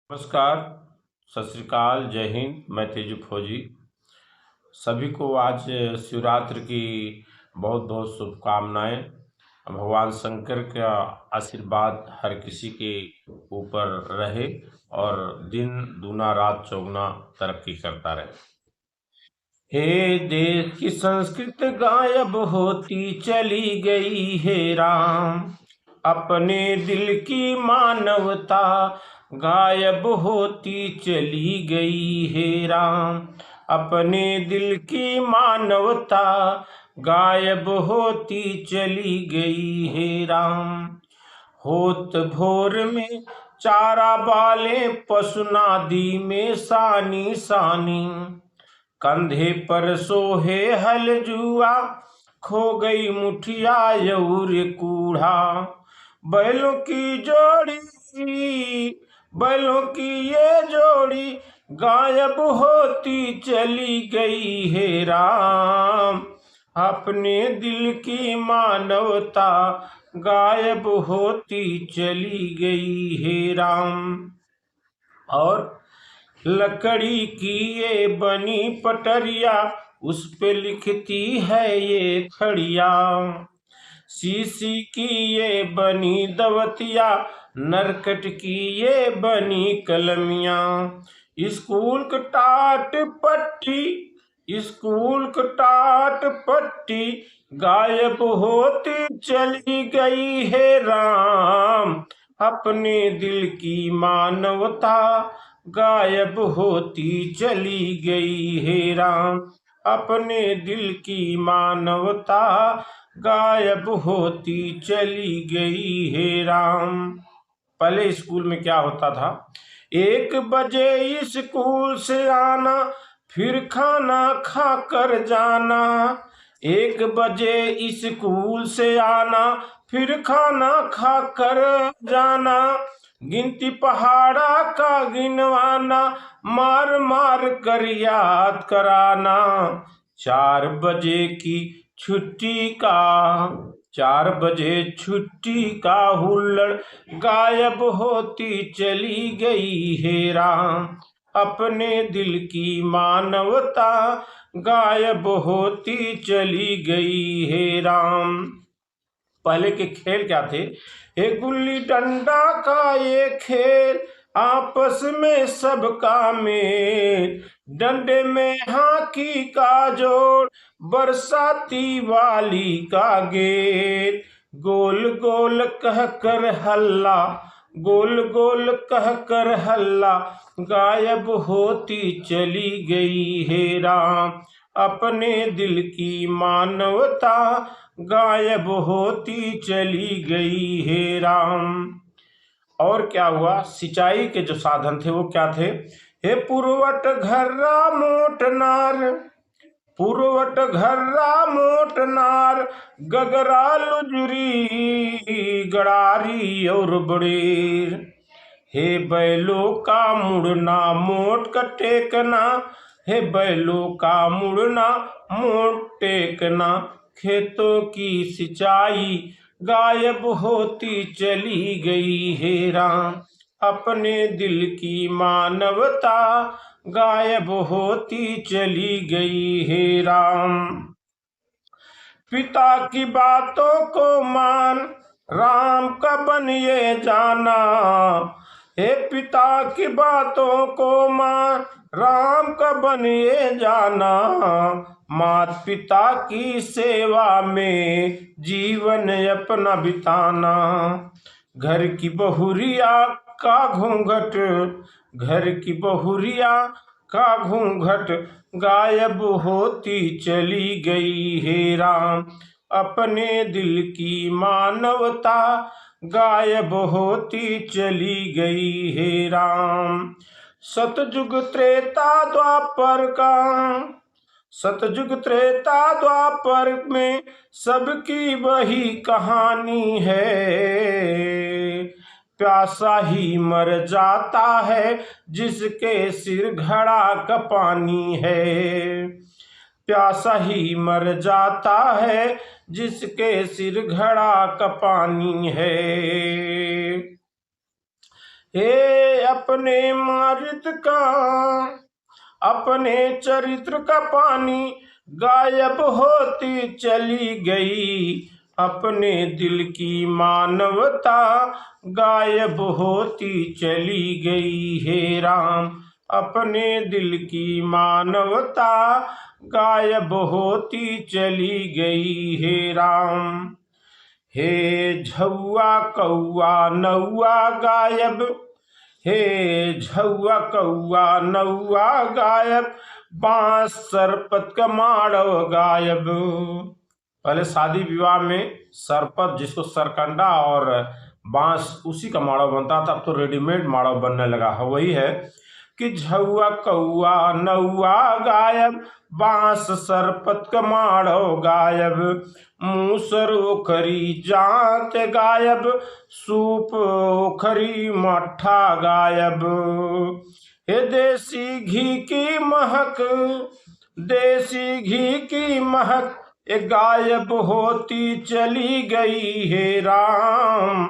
नमस्कार, सत श्री अकाल, जय हिंद। मैं तेजू फौजी। सभी को आज शिवरात्रि की बहुत बहुत शुभकामनाएं। भगवान शंकर का आशीर्वाद हर किसी के ऊपर रहे और दिन दूना रात चौगुना तरक्की करता रहे। हे देश की संस्कृत गायब होती चली गई है राम, अपने दिल की मानवता गायब होती चली गई है राम, अपने दिल की मानवता गायब होती चली गई है राम। होत भोर में चारा बाले पशु नादी में सानी सानी, कंधे पर सोहे हल जुआ खो गई मुठिया और कूढ़ा। बैलों की ये जोड़ी गायब होती चली गई है राम, अपने दिल की मानवता गायब होती चली गई है राम। और लकड़ी की ये बनी पटरिया, उस पे लिखती है ये खड़िया। शीशी की ये बनी दवतिया, नरकट की ये बनी कलमिया। स्कूल कटाट पट्टी गायब होती चली गई है राम, अपने दिल की मानवता गायब होती चली गई है राम, अपने दिल की मानवता गायब होती चली गई है राम। पहले स्कूल में क्या होता था, 1 बजे स्कूल से आना, फिर खाना खा कर जाना। 1 बजे स्कूल से आना, फिर खाना खा कर जाना। गिनती पहाड़ा का गिनवाना, मार मार कर याद कराना। 4 बजे की छुट्टी का हुल्लड़ गायब होती चली गई है राम, अपने दिल की मानवता गायब होती चली गई है राम। पहले के खेल क्या थे, एक गुल्ली डंडा का ये खेल, आपस में सबका मेल। डंडे में हाकी का जोड़, बरसाती वाली का गेल। गोल गोल कह कर हल्ला गायब होती चली गई है राम, अपने दिल की मानवता गायब होती चली गई है राम। और क्या हुआ, सिंचाई के जो साधन थे वो क्या थे, हे पुरवट घर्रा मोट नार, गगरा लुजरी गड़ारी और बड़ेर। हे बैलों का मुड़ना मोट का टेकना, हे बैलों का मुड़ना मोट टेकना। खेतों की सिंचाई गायब होती चली गई है राम, अपने दिल की मानवता गायब होती चली गई है राम। पिता की बातों को मान, राम का बनिए जाना। हे पिता की बातों को मान, राम का बनिए जाना। माता पिता की सेवा में जीवन अपना बिताना। घर की बहुरिया का घूंघट गायब होती चली गई है राम, अपने दिल की मानवता गायब होती चली गई है राम। सतयुग त्रेता द्वापर में सबकी वही कहानी है। प्यासा ही मर जाता है जिसके सिर घड़ा का पानी है, प्यासा ही मर जाता है जिसके सिर घड़ा का पानी है। हे अपने मारित का, अपने चरित्र का पानी गायब होती चली गई, अपने दिल की मानवता गायब होती चली गई। हे राम, अपने दिल की मानवता गायब होती चली गई। हे राम, हे झौआ कौआ नौआ गायब, हे झौआ कौआ नौआ गायब, बांस सरपत का माड़व गायब। पहले शादी विवाह में सरपत, जिसको सरकंडा और बांस, उसी का माड़व बनता था। अब तो रेडीमेड माड़व बनने लगा है। वही है कि झौआ कौआ नौआ गायब, बांस सरपत का माड़व गायब, मूसर ओखरी जात गायब, सूप ओखरी मट्ठा गायब। हे देसी घी की महक, देसी घी की महक गायब होती चली गई। हे राम,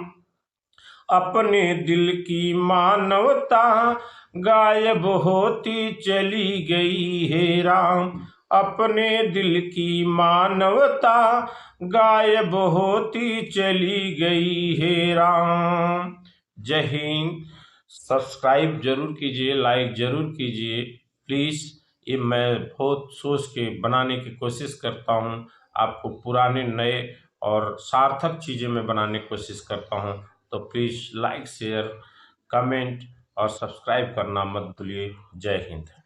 अपने दिल की मानवता गायब होती चली गई। हे राम, अपने दिल की मानवता गायब होती चली गई। हे राम। जय हिंद। सब्सक्राइब जरूर कीजिए, लाइक जरूर कीजिए प्लीज़। ये मैं बहुत सोच के बनाने की कोशिश करता हूँ। आपको पुराने नए और सार्थक चीज़ें मैं बनाने की कोशिश करता हूँ। तो प्लीज़ लाइक शेयर कमेंट और सब्सक्राइब करना मत भूलिए। जय हिंद।